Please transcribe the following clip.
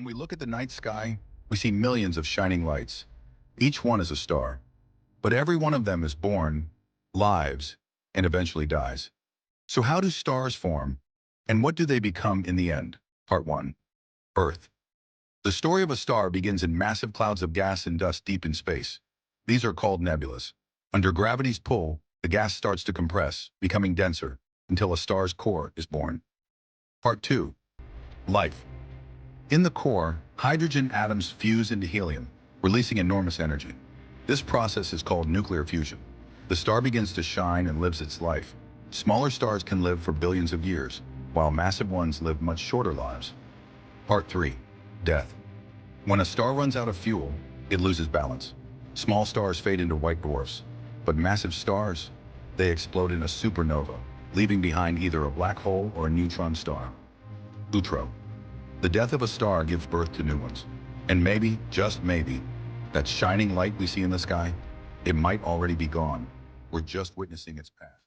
When we look at the night sky, we see millions of shining lights. Each one is a star. But every one of them is born, lives, and eventually dies. So how do stars form? And what do they become in the end? Part 1. Earth. The story of a star begins in massive clouds of gas and dust deep in space. These are called nebulas. Under gravity's pull, the gas starts to compress, becoming denser, until a star's core is born. Part 2. Life. In the core, hydrogen atoms fuse into helium, releasing enormous energy. This process is called nuclear fusion. The star begins to shine and lives its life. Smaller stars can live for billions of years, while massive ones live much shorter lives. Part 3. Death. When a star runs out of fuel, it loses balance. Small stars fade into white dwarfs, but massive stars, they explode in a supernova, leaving behind either a black hole or a neutron star. Outro. The death of a star gives birth to new ones. And maybe, just maybe, that shining light we see in the sky, it might already be gone. We're just witnessing its path.